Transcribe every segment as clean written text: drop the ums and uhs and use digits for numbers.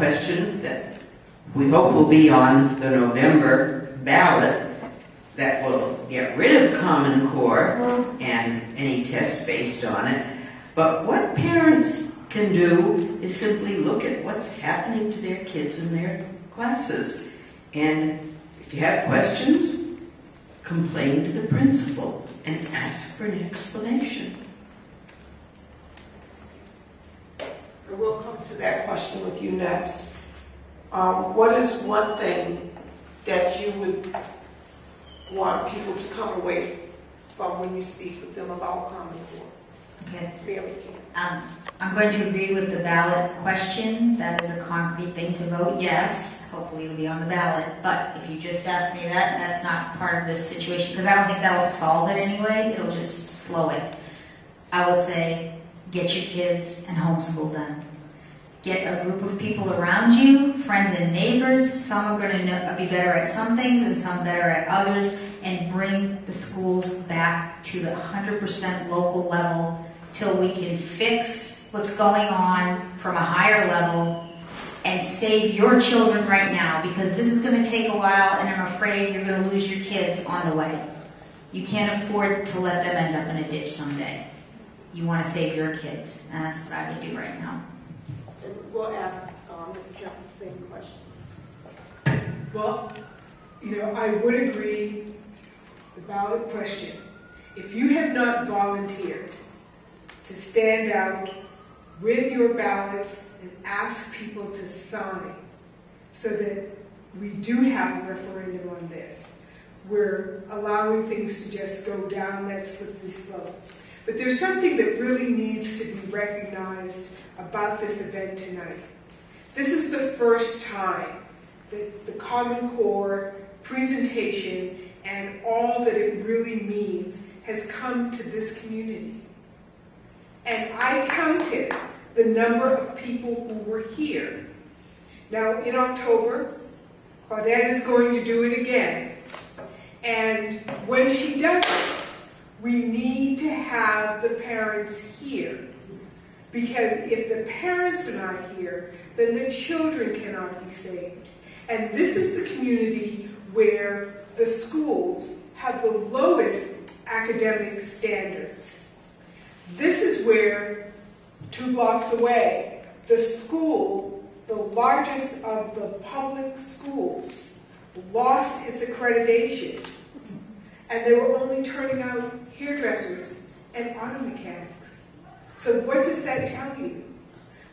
question that we hope will be on the November ballot that will get rid of Common Core and any tests based on it. But what parents can do is simply look at what's happening to their kids in their classes. And if you have questions, complain to the principal and ask for an explanation. We'll come to that question with you next. What is one thing that you would want people to come away from when you speak with them about Common Core? Okay. Very I'm going to agree with the ballot question. That is a concrete thing to vote yes. Hopefully it'll be on the ballot. But if you just ask me that, that's not part of this situation because I don't think that'll solve it anyway. It'll just slow it. I would say get your kids and homeschool done. Get a group of people around you, friends and neighbors. Some are going to be better at some things and some better at others, and bring the schools back to the 100% local level till we can fix what's going on from a higher level and save your children right now, because this is going to take a while and I'm afraid you're going to lose your kids on the way. You can't afford to let them end up in a ditch someday. You want to save your kids, and that's what I would do right now. And we'll ask Ms. Kemp the same question. Well, I would agree the ballot question. If you have not volunteered to stand out with your ballots and ask people to sign so that we do have a referendum on this, we're allowing things to just go down that slippery slope. But there's something that really needs to be recognized about this event tonight. This is the first time that the Common Core presentation and all that it really means has come to this community. And I counted the number of people who were here. Now, in October, Claudette is going to do it again. And when she does it, we need to have the parents here. Because if the parents are not here, then the children cannot be saved. And this is the community where the schools have the lowest academic standards. This is where, 2 blocks away, the school, the largest of the public schools, lost its accreditation. And they were only turning out hairdressers and auto mechanics. So what does that tell you?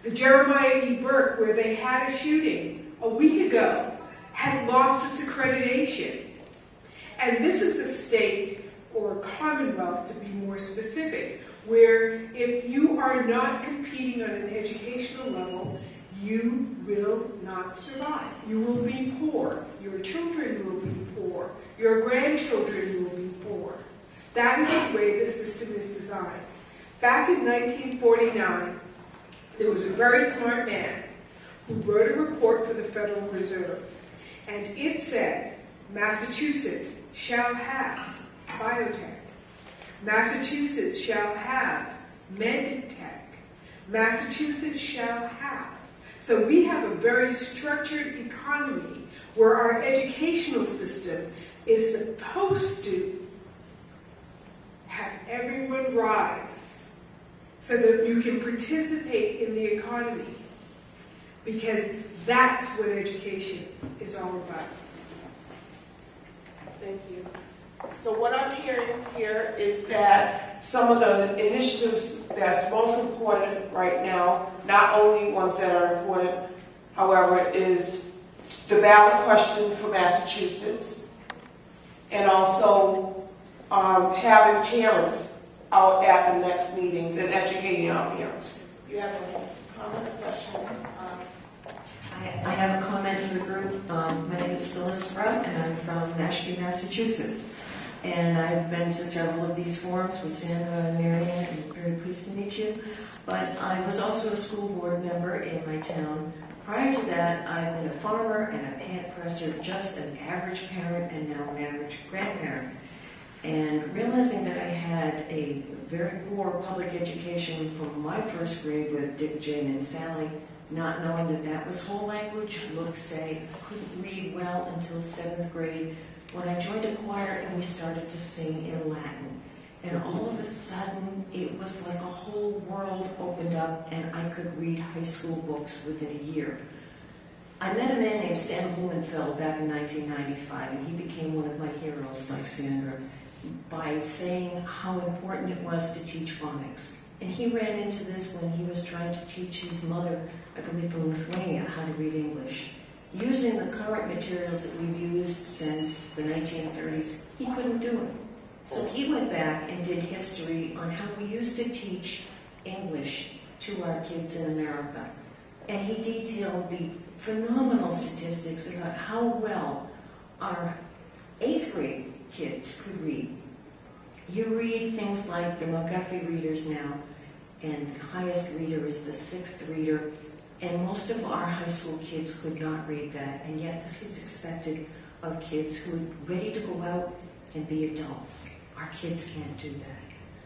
The Jeremiah E. Burke, where they had a shooting a week ago, had lost its accreditation. And this is a state, or commonwealth to be more specific, where if you are not competing on an educational level, you will not survive. You will be poor. Your children will be poor. Your grandchildren will be poor. That is the way the system is designed. Back in 1949, there was a very smart man who wrote a report for the Federal Reserve. And it said, Massachusetts shall have biotech. Massachusetts shall have medtech. Massachusetts shall have. So we have a very structured economy where our educational system is supposed to have everyone rise so that you can participate in the economy, because that's what education is all about. Thank you. So what I'm hearing here is that some of the initiatives that's most important right now, not only ones that are important, however, is the ballot question for Massachusetts, and also having parents out at the next meetings and educating our parents. You have a comment or question? I have a comment for the group. My name is Phyllis Sprout, and I'm from Mashpee, Massachusetts. And I've been to several of these forums with Sandra and Marianne, and I'm very pleased to meet you. But I was also a school board member in my town. Prior to that, I've been a farmer and a pant presser, just an average parent and now an average grandparent. And realizing that I had a very poor public education from my first grade with Dick, Jane, and Sally not knowing that that was whole language. Look, say, I couldn't read well until 7th grade when I joined a choir and we started to sing in Latin. And all of a sudden, it was like a whole world opened up and I could read high school books within a year. I met a man named Sam Blumenfeld back in 1995, and he became one of my heroes, like Sandra, by saying how important it was to teach phonics. And he ran into this when he was trying to teach his mother, I believe from Lithuania, how to read English. Using the current materials that we've used since the 1930s, he couldn't do it. So he went back and did history on how we used to teach English to our kids in America. And he detailed the phenomenal statistics about how well our 8th grade kids could read. You read things like the McGuffey readers now, and the highest reader is the 6th reader, and most of our high school kids could not read that, and yet this was expected of kids who are ready to go out and be adults. Our kids can't do that.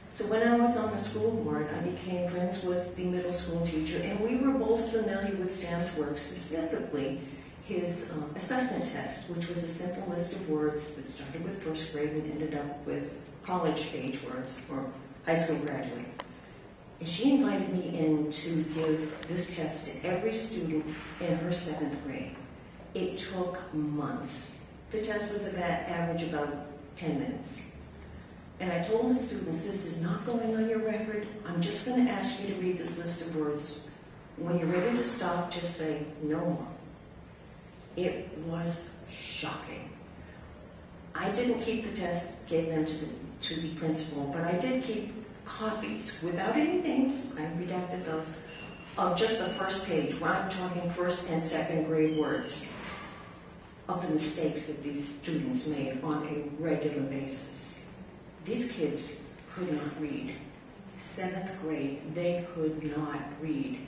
So when I was on the school board, I became friends with the middle school teacher, and we were both familiar with Sam's work, specifically his assessment test, which was a simple list of words that started with 1st grade and ended up with college-age words, or high school graduate. And she invited me in to give this test to every student in her 7th grade. It took months. The test was average about 10 minutes. And I told the students, this is not going on your record. I'm just going to ask you to read this list of words. When you're ready to stop, just say, no more. It was shocking. I didn't keep the test, gave them to the principal, but I did keep copies without any names, I redacted those, of just the first page, where I'm talking 1st and 2nd grade words, of the mistakes that these students made on a regular basis. These kids could not read. 7th grade, they could not read.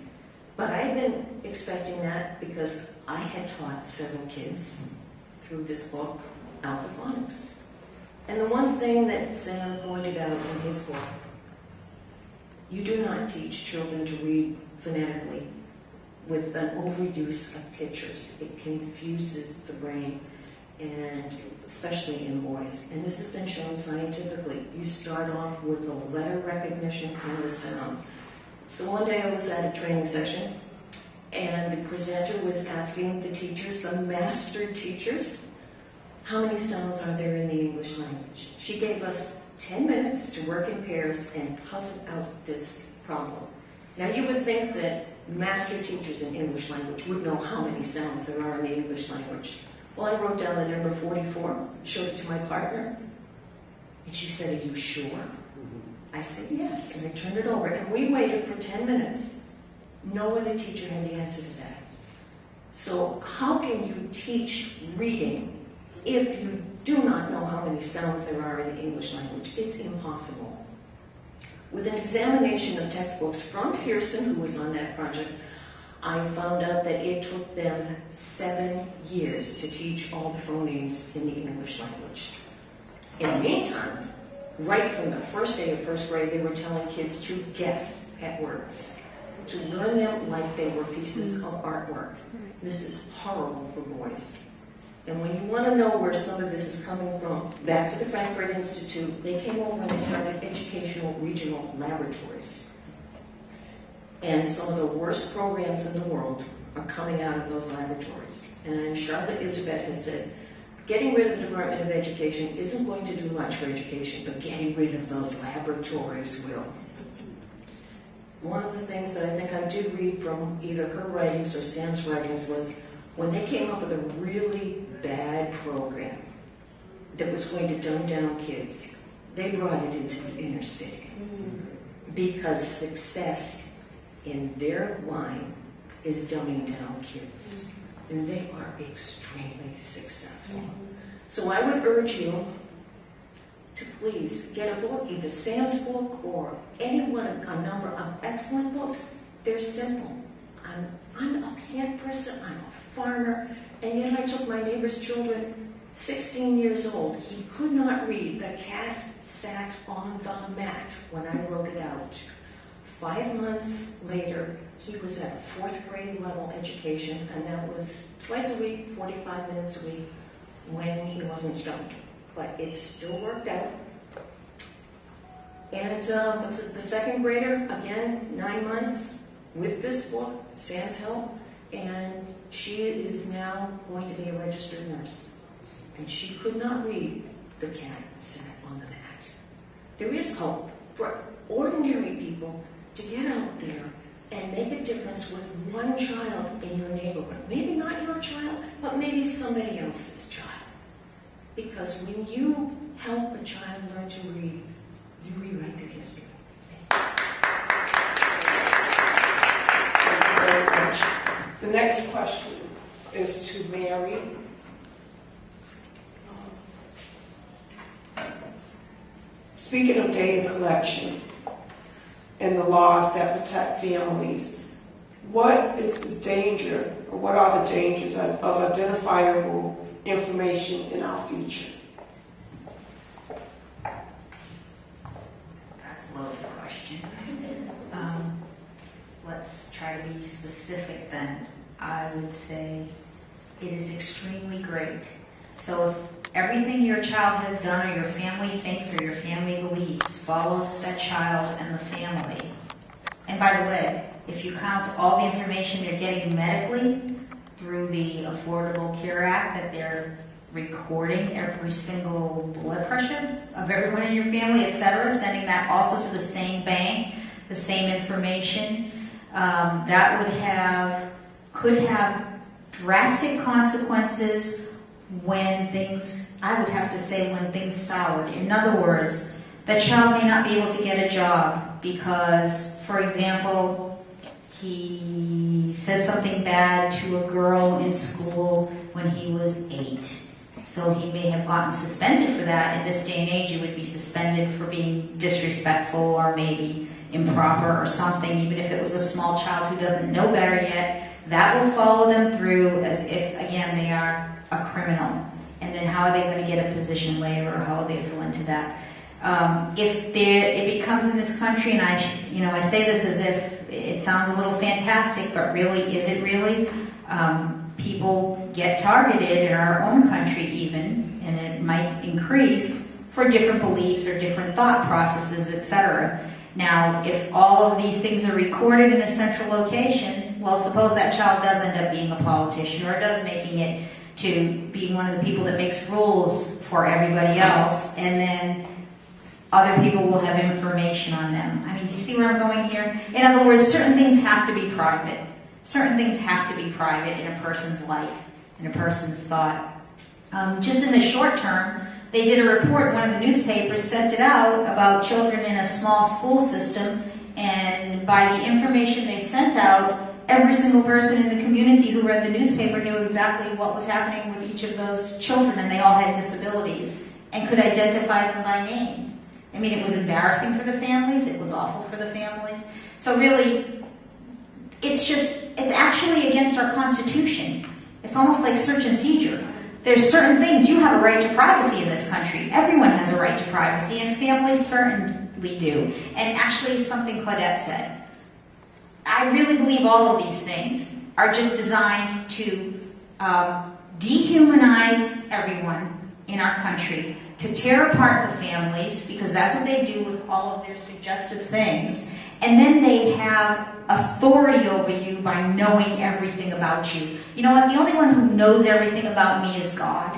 But I had been expecting that because I had taught several kids through this book, Alpha Phonics. And the one thing that Sam pointed out in his book, you do not teach children to read phonetically with an overuse of pictures. It confuses the brain, and especially in boys. And this has been shown scientifically. You start off with the letter recognition and the sound. So one day I was at a training session, and the presenter was asking the teachers, the master teachers, how many sounds are there in the English language? She gave us 10 minutes to work in pairs and puzzle out this problem. Now you would think that master teachers in English language would know how many sounds there are in the English language. Well, I wrote down the number 44, showed it to my partner, and she said, are you sure? I said, yes, and I turned it over, and we waited for 10 minutes. No other teacher had the answer to that. So how can you teach reading if you do not know how many sounds there are in the English language? It's impossible. With an examination of textbooks from Pearson, who was on that project, I found out that it took them 7 years to teach all the phonemes in the English language. In the meantime, right from the first day of 1st grade, they were telling kids to guess at words, to learn them like they were pieces of artwork. This is horrible for boys. And when you want to know where some of this is coming from, back to the Frankfurt Institute, they came over and they started educational regional laboratories. And some of the worst programs in the world are coming out of those laboratories. And Charlotte Iserbyt has said, getting rid of the Department of Education isn't going to do much for education, but getting rid of those laboratories will. One of the things that I think I did read from either her writings or Sam's writings was when they came up with a really bad program that was going to dumb down kids, they brought it into the inner city. Because success in their line is dumbing down kids. And they are extremely successful. So I would urge you to please get a book, either Sam's book or a number of excellent books. They're simple. I'm a plant person, I'm a farmer, and yet I took my neighbor's children, 16 years old. He could not read The Cat Sat on the Mat when I wrote it out. 5 months later, he was at 4th grade level education, and that was twice a week, 45 minutes a week, when he wasn't stoned. But it still worked out. And the 2nd grader, again, 9 months with this book, Sam's help, and she is now going to be a registered nurse. And she could not read "The Cat Sat on the Mat." There is hope for ordinary people to get out there and make a difference with one child in your neighborhood. Maybe not your child, but maybe somebody else's child. Because when you help a child learn to read, you rewrite their history. Thank you very much. The next question is to Mary. Speaking of data collection and the laws that protect families, what is the danger, or what are the dangers of identifiable information in our future? That's a loaded question. Let's try to be specific then. I would say it is extremely great. So if everything your child has done or your family thinks or your family believes follows that child and the family, and by the way, if you count all the information they're getting medically through the Affordable Care Act, that they're recording every single blood pressure of everyone in your family, etc., sending that also to the same bank, the same information, that could have drastic consequences when things, I would have to say, when things soured. In other words, the child may not be able to get a job because, for example, he said something bad to a girl in school when he was 8. So he may have gotten suspended for that. In this day and age, you would be suspended for being disrespectful or maybe improper or something, even if it was a small child who doesn't know better yet. That will follow them through as if, again, they are a criminal. And then how are they going to get a position later, or how will they fall into that? If it becomes in this country, and I say this as if it sounds a little fantastic, but really, is it really? People get targeted in our own country even, and it might increase for different beliefs or different thought processes, etc. Now, if all of these things are recorded in a central location, well, suppose that child does end up being a politician or does making it to be one of the people that makes rules for everybody else, and then other people will have information on them. I mean, do you see where I'm going here? In other words, certain things have to be private. Certain things have to be private in a person's life, in a person's thought. Just in the short term, they did a report, one of the newspapers sent it out about children in a small school system, and by the information they sent out, every single person in the community who read the newspaper knew exactly what was happening with each of those children, and they all had disabilities and could identify them by name. I mean, it was embarrassing for the families, it was awful for the families. So really, it's actually against our Constitution. It's almost like search and seizure. There's certain things, you have a right to privacy in this country. Everyone has a right to privacy, and families certainly do. And actually, something Claudette said, I really believe all of these things are just designed to dehumanize everyone in our country, to tear apart the families, because that's what they do with all of their suggestive things, and then they have authority over you by knowing everything about you. You know what? The only one who knows everything about me is God.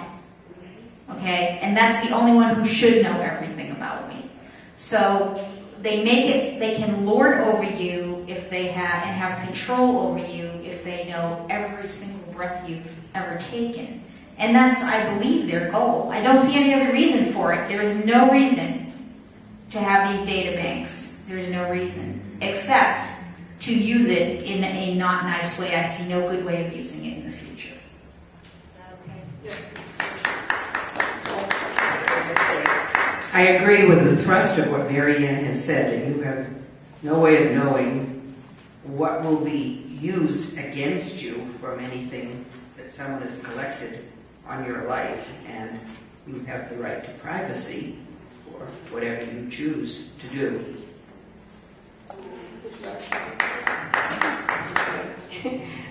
Okay? And that's the only one who should know everything about me. So they can lord over you if they have control over you if they know every single breath you've ever taken. And that's, I believe, their goal. I don't see any other reason for it. There is no reason to have these data banks. There is no reason, except to use it in a not nice way. I see no good way of using it in the future. Is that okay? I agree with the thrust of what Mary Ann has said, and you have no way of knowing what will be used against you from anything that someone has collected on your life, and you have the right to privacy for whatever you choose to do.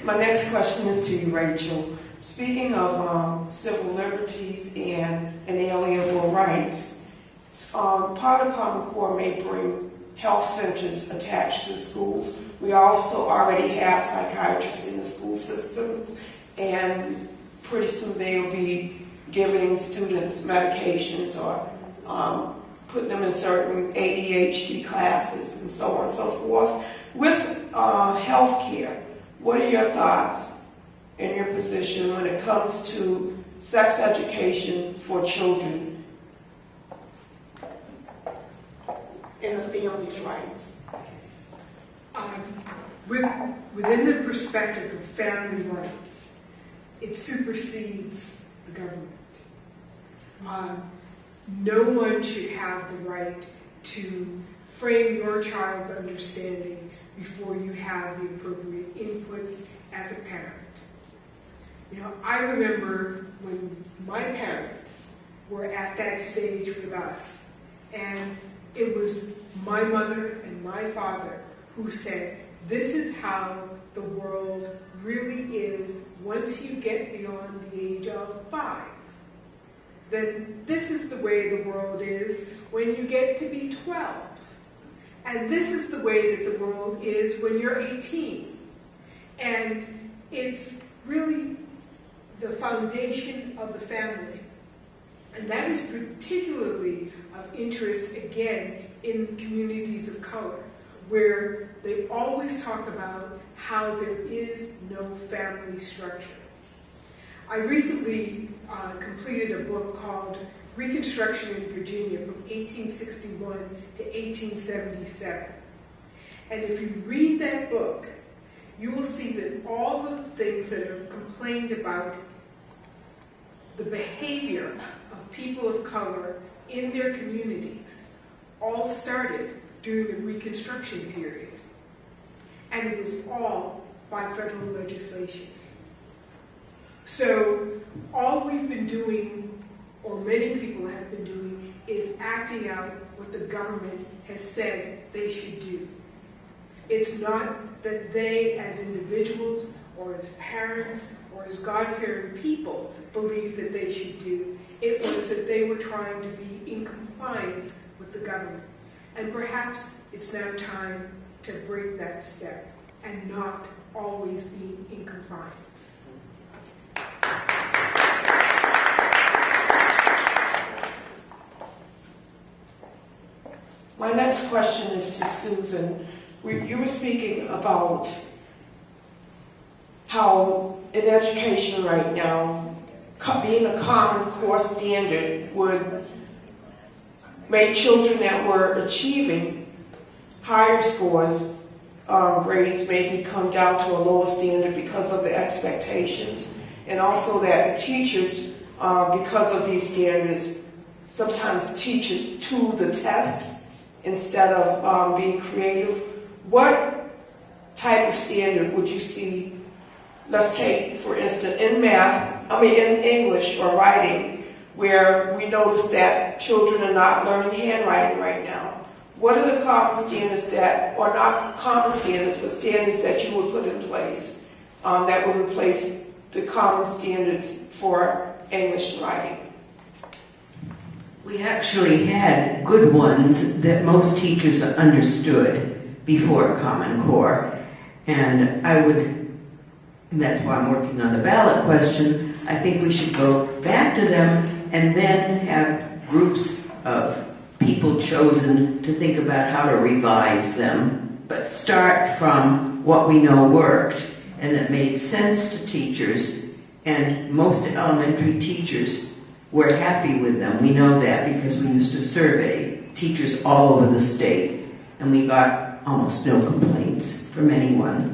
My next question is to you, Rachel. Speaking of civil liberties and inalienable rights, part of Common Core may bring health centers attached to schools. We also already have psychiatrists in the school systems, and pretty soon they'll be giving students medications or putting them in certain ADHD classes and so on and so forth. With healthcare, what are your thoughts in your position when it comes to sex education for children and the family's rights? Within the perspective of family rights, it supersedes the government. No one should have the right to frame your child's understanding before you have the appropriate inputs as a parent. You know, I remember when my parents were at that stage with us, and it was my mother and my father who said, this is how the world really is once you get beyond the age of 5. Then this is the way the world is when you get to be 12. And this is the way that the world is when you're 18. And it's really the foundation of the family. And that is particularly of interest, again, in communities of color, where they always talk about how there is no family structure. I recently completed a book called Reconstruction in Virginia from 1861 to 1877. And if you read that book, you will see that all of the things that are complained about the behavior of people of color in their communities all started during the Reconstruction period. And it was all by federal legislation. So all we've been doing, or many people have been doing, is acting out what the government has said they should do. It's not that they, as individuals, or as parents, or as God-fearing people, believe that they should do. It was that they were trying to be in compliance with the government. And perhaps it's now time to break that step and not always be in compliance. My next question is to Susan. You were speaking about how in education right now, being a Common Core standard would make children that were achieving higher scores, grades maybe come down to a lower standard because of the expectations. And also that the teachers, because of these standards, sometimes teachers to the test instead of being creative. What type of standard would you see? Let's take, for instance, in English or writing, where we notice that children are not learning handwriting right now. What are the common standards that, or not common standards, but standards that you would put in place that would replace the common standards for English writing? We actually had good ones that most teachers understood before Common Core. And that's why I'm working on the ballot question, I think we should go back to them and then have groups of people chosen to think about how to revise them, but start from what we know worked and that made sense to teachers, and most elementary teachers were happy with them. We know that because we used to survey teachers all over the state, and we got almost no complaints from anyone.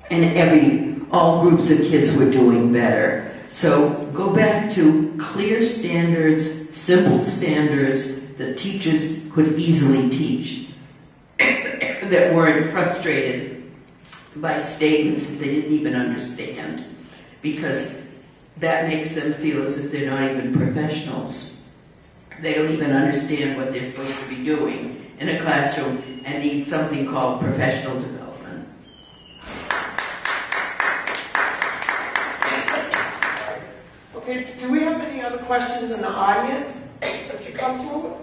And all groups of kids were doing better. So go back to clear standards, simple standards that teachers could easily teach, that weren't frustrated by statements that they didn't even understand, because that makes them feel as if they're not even professionals. They don't even understand what they're supposed to be doing in a classroom and need something called professional development. Okay, do we have any other questions in the audience? Would you come forward?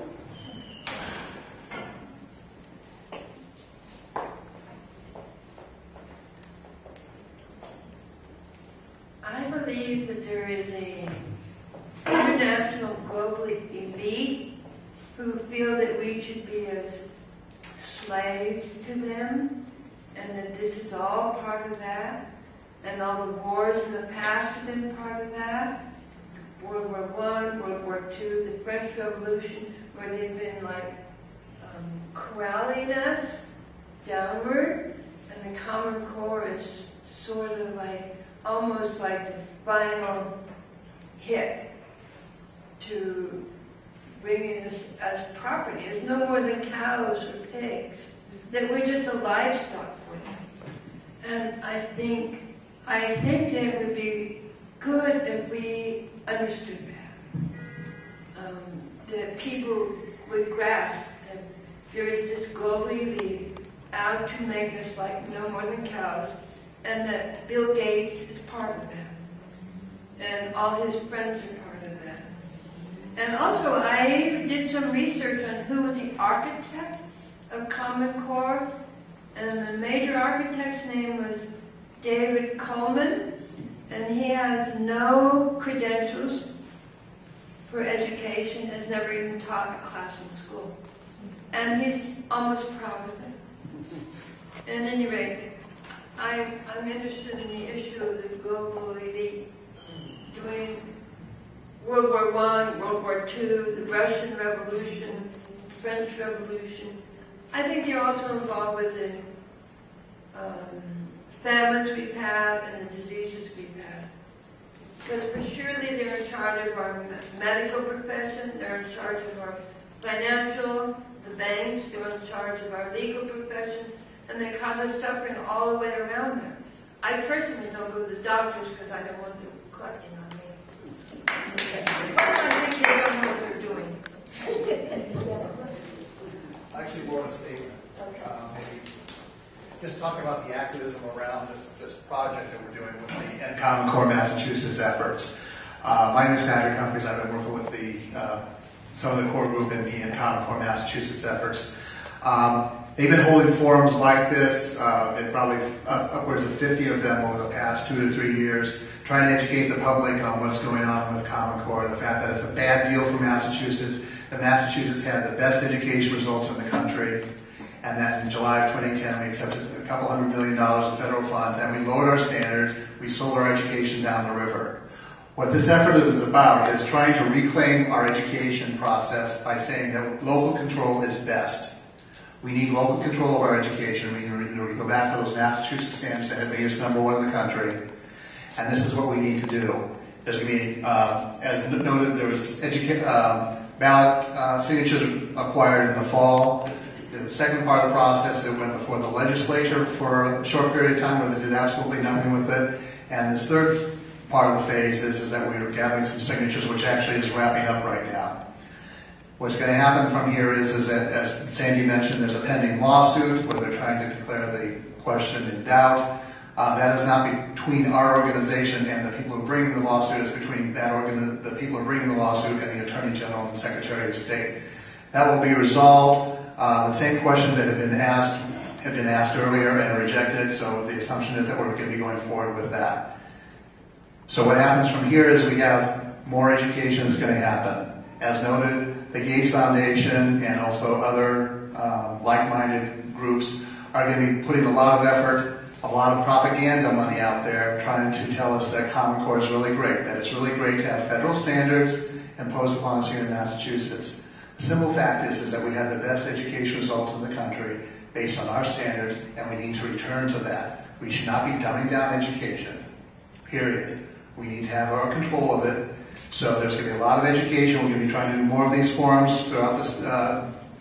I believe that there is a international global elite who feel that we should be as slaves to them, and that this is all part of that, and all the wars in the past have been part of that. World War I, World War II, the French Revolution, where they've been like corralling us downward, and the Common Core is sort of like almost like the final hit to bringing us as property. It's no more than cows or pigs, that we're just a livestock for them. And I think that it would be good if we understood that. That people would grasp that there is this global elite out to make us like no more than cows, and that Bill Gates is part of that. And all his friends are part of that. And also, I did some research on who was the architect of Common Core, and the major architect's name was David Coleman, and he has no credentials for education, has never even taught a class in school. And he's almost proud of it. At any rate, I'm interested in the issue of the global elite doing World War I, World War II, the Russian Revolution, the French Revolution. I think they're also involved with the famines we've had and the diseases we've had. Because for surely they're in charge of our medical profession, they're in charge of our financial, the banks, they're in charge of our legal profession, and they cause us suffering all the way around them. I personally don't go to the doctors because I don't want them collecting on me. But I think they don't know what they're doing. I actually wrote a statement, maybe just talking about the activism around this project that we're doing with the Common Core Massachusetts efforts. My name is Patrick Humphreys. I've been working with some of the core group in the Common Core Massachusetts efforts. They've been holding forums like this, probably upwards of 50 of them over the past 2 to 3 years, trying to educate the public on what's going on with Common Core, the fact that it's a bad deal for Massachusetts, that Massachusetts had the best education results in the country, and that in July of 2010 we accepted a couple $100 million of federal funds, and we lowered our standards, we sold our education down the river. What this effort is about is trying to reclaim our education process by saying that local control is best. We need local control of our education. We go back to those Massachusetts standards that have made us #1 in the country, and this is what we need to do. There's going to be, as noted, there was ballot signatures acquired in the fall. The second part of the process, it went before the legislature for a short period of time where they did absolutely nothing with it. And this third part of the phase is that we're gathering some signatures, which actually is wrapping up right now. What's going to happen from here is that, as Sandy mentioned, there's a pending lawsuit where they're trying to declare the question in doubt. That is not between our organization and the people who are bringing the lawsuit. It's between the people who are bringing the lawsuit and the Attorney General and the Secretary of State. That will be resolved. The same questions that have been asked earlier and rejected, so the assumption is that we're going to be going forward with that. So what happens from here is we have more education that's going to happen. As noted, the Gates Foundation and also other like-minded groups are going to be putting a lot of effort, a lot of propaganda money out there trying to tell us that Common Core is really great, that it's really great to have federal standards imposed upon us here in Massachusetts. The simple fact is that we have the best education results in the country based on our standards, and we need to return to that. We should not be dumbing down education, period. We need to have our control of it. So there's going to be a lot of education. We're going to be trying to do more of these forums throughout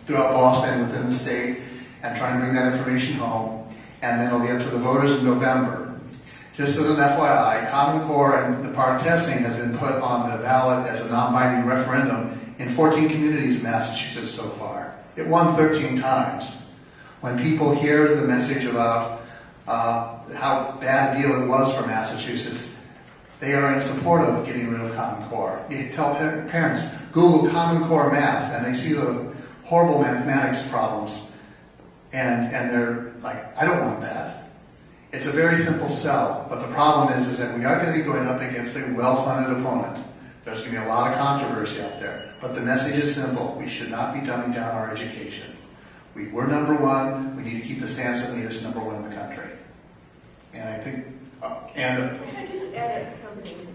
Boston and within the state, and trying to bring that information home. And then it'll be up to the voters in November. Just as an FYI, Common Core and the PARCC testing has been put on the ballot as a non-binding referendum in 14 communities in Massachusetts so far. It won 13 times. When people hear the message about how bad a deal it was for Massachusetts, they are in support of getting rid of Common Core. You tell parents, Google Common Core math, and they see the horrible mathematics problems, and they're like, I don't want that. It's a very simple sell, but the problem is that we are going to be going up against a well-funded opponent. There's going to be a lot of controversy out there, but the message is simple. We should not be dumbing down our education. We're number one. We need to keep the stamps that made us number one in the country. And I think, Can I just add something?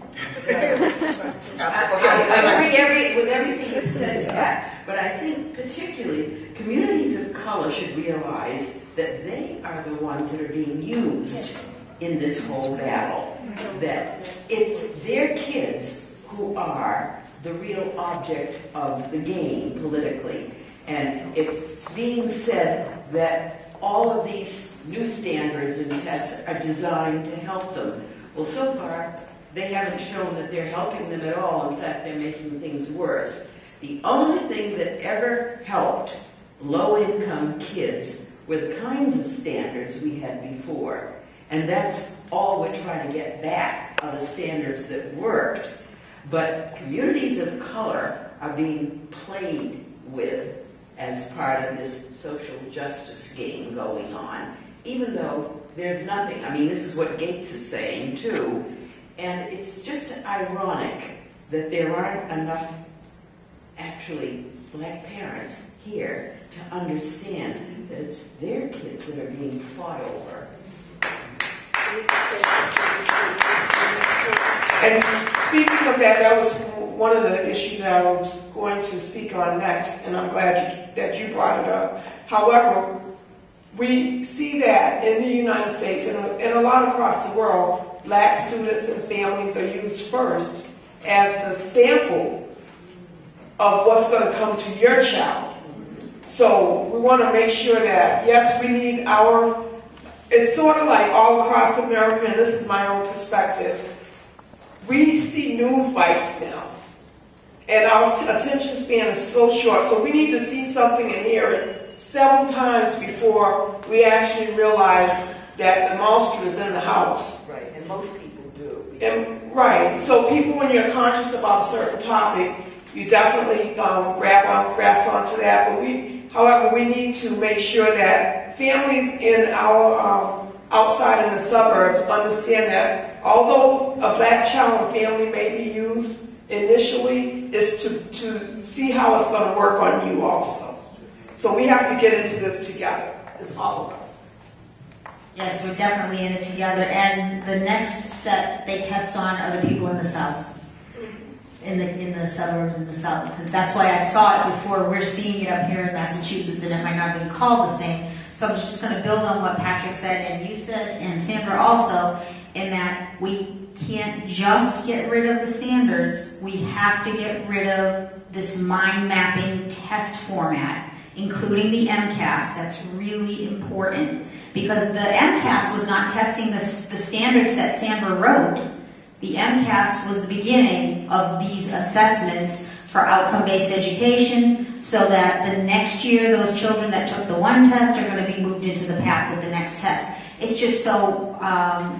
I agree with everything you said, Pat, but I think particularly communities of color should realize that they are the ones that are being used in this whole battle. That it's their kids who are the real object of the game politically. And it's being said that all of these new standards and tests are designed to help them. Well, so far, they haven't shown that they're helping them at all. In fact, they're making things worse. The only thing that ever helped low-income kids were the kinds of standards we had before. And that's all we're trying to get back, are the standards that worked. But communities of color are being played with as part of this social justice game going on, even though there's nothing. I mean, this is what Gates is saying, too. And it's just ironic that there aren't enough, actually, black parents here to understand that it's their kids that are being fought over. And speaking of that, that was one of the issues that I was going to speak on next, and I'm glad that you brought it up. However, we see that in the United States and a lot across the world, black students and families are used first as the sample of what's going to come to your child. So we want to make sure that, yes, we need it's sort of like all across America, and this is my own perspective. We see news bites now, and our attention span is so short, so we need to see something and hear it several times before we actually realize that the monster is in the house. Right, and most people do. Right, so people, when you're conscious about a certain topic, you definitely grasp onto that, but however, we need to make sure that families in our outside in the suburbs understand that although a black child and family may be used initially, is to see how it's going to work on you also. So we have to get into this together. It's all of us. Yes, we're definitely in it together. And the next set they test on are the people in the South, in the suburbs in the South, because that's why I saw it before. We're seeing it up here in Massachusetts, and it might not be called the same. So I'm just going to build on what Patrick said, and you said, and Sandra also, in that we can't just get rid of the standards. We have to get rid of this mind mapping test format, including the MCAS. That's really important, because the MCAS was not testing the standards that Sandra wrote. The MCAS was the beginning of these assessments for outcome-based education, so that the next year those children that took the one test are going to be moved into the path with the next test. It's just so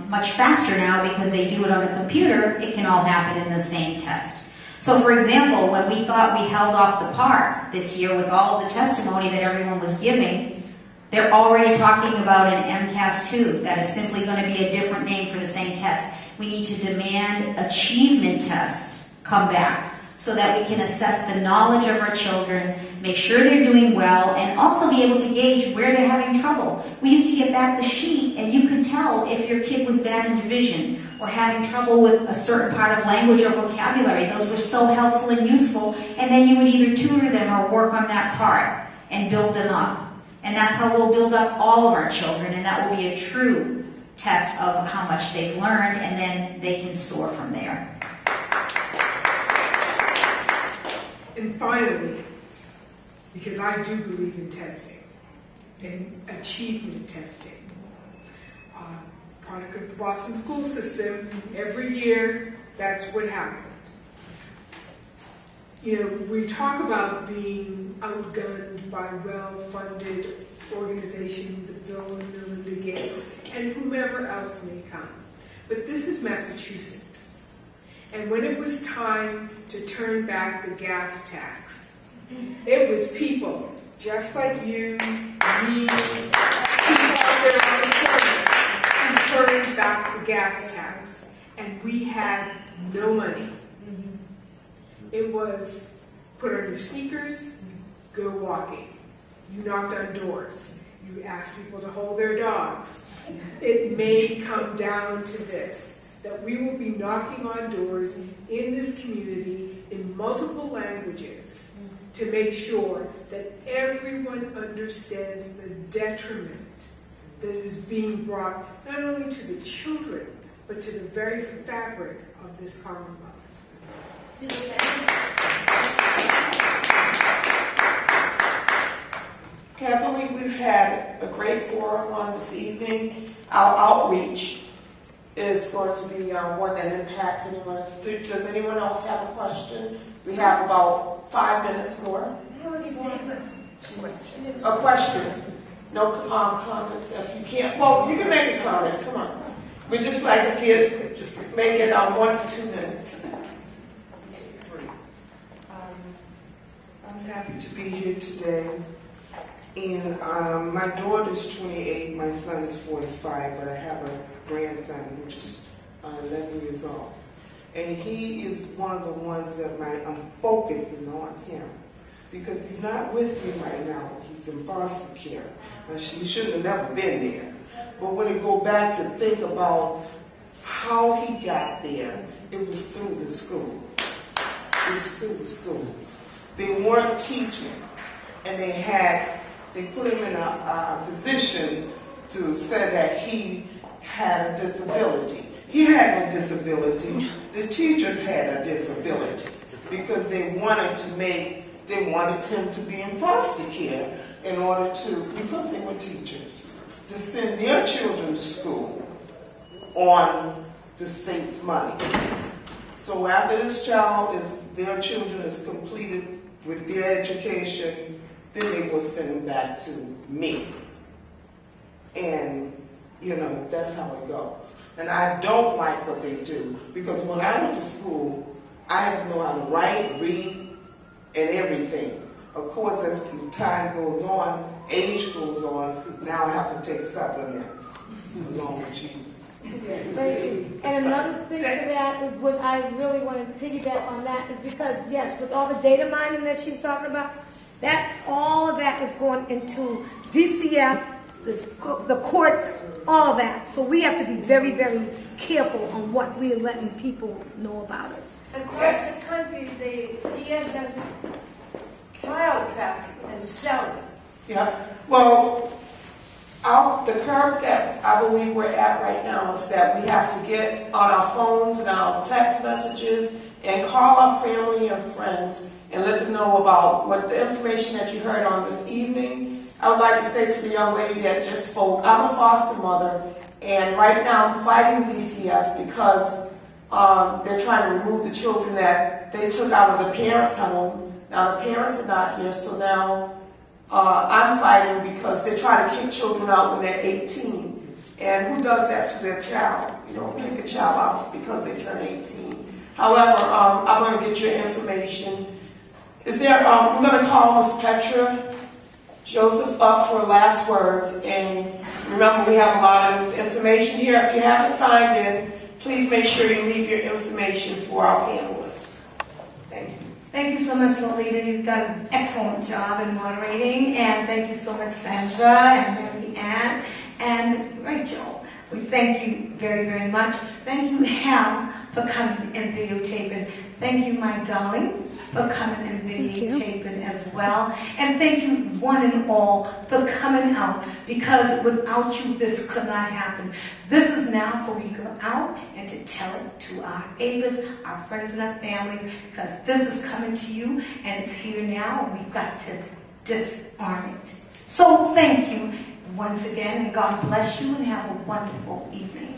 much faster now because they do it on the computer. It can all happen in the same test. So, for example, when we thought we held off the park this year with all of the testimony that everyone was giving, they're already talking about an MCAS 2 that is simply going to be a different name for the same test. We need to demand achievement tests come back so that we can assess the knowledge of our children, make sure they're doing well, and also be able to gauge where they're having trouble. We used to get back the sheet, and you could tell if your kid was bad in division or having trouble with a certain part of language or vocabulary. Those were so helpful and useful, and then you would either tutor them or work on that part and build them up. And that's how we'll build up all of our children, and that will be a true test of how much they've learned, and then they can soar from there. And finally, because I do believe in testing and achievement testing, product of the Boston school system, every year that's what happened. we talk about being outgunned by well-funded organizations, the Bill and Melinda Gates, and whomever else may come. But this is Massachusetts. And when it was time to turn back the gas tax, it was people just like you, me, people out there on the corner who turned back the gas tax. And we had no money. It was put on your sneakers, go walking. You knocked on doors. You asked people to hold their dogs. It may come down to this, that we will be knocking on doors in this community in multiple languages to make sure that everyone understands the detriment that is being brought not only to the children, but to the very fabric of this Commonwealth. Okay, I believe we've had a great forum on this evening. Our outreach is going to be one that impacts anyone else. Does anyone else have a question? We have about 5 minutes more. A question. No comments. If you can't, well, you can make a comment. Come on. We just like to make it 1 to 2 minutes. I'm happy to be here today. And my daughter's 28, my son is 45, but I have a grandson which is 11 years old. And he is one of the ones that I'm focusing on him, because he's not with me right now. He's in foster care. He shouldn't have never been there. But when you go back to think about how he got there, it was through the schools. It was through the schools. They weren't teaching, and they put him in a position to say that he had a disability. He had no disability. The teachers had a disability because they wanted him to be in foster care in order to, because they were teachers, to send their children to school on the state's money. So after their children is completed with their education, then they will send them back to me. And, that's how it goes. And I don't like what they do, because when I went to school, I had to know how to write, read, and everything. Of course, as time goes on, age goes on, now I have to take supplements along with Jesus. Thank you. And another thing to that, what I really want to piggyback on that is because, yes, with all the data mining that she's talking about, all of that is going into DCF, the courts, all of that. So we have to be very, very careful on what we are letting people know about us. Across the country, the DF does child trafficking and selling. Yeah. Well, the curve that I believe we're at right now is that we have to get on our phones and our text messages and call our family and friends and let them know about what the information that you heard on this evening. I would like to say to the young lady that just spoke, I'm a foster mother, and right now I'm fighting DCF because they're trying to remove the children that they took out of the parents' home. Now the parents are not here, so now I'm fighting because they're trying to kick children out when they're 18. And who does that to their child? You don't kick a child out because they turn 18. However, I'm going to get your information. We're going to call Ms. Petra Joseph up for last words. And remember, we have a lot of information here. If you haven't signed in, please make sure you leave your information for our panelists. Thank you. Thank you so much, Lolita. You've done an excellent job in moderating. And thank you so much, Sandra and Mary Ann and Rachel. We thank you very, very much. Thank you, Hal, for coming and videotaping. Thank you, my darling, for coming and videotaping as well. And thank you, one and all, for coming out, because without you, this could not happen. This is now for we go out and to tell it to our neighbors, our friends, and our families, because this is coming to you, and it's here now, and we've got to disarm it. So thank you once again, and God bless you, and have a wonderful evening.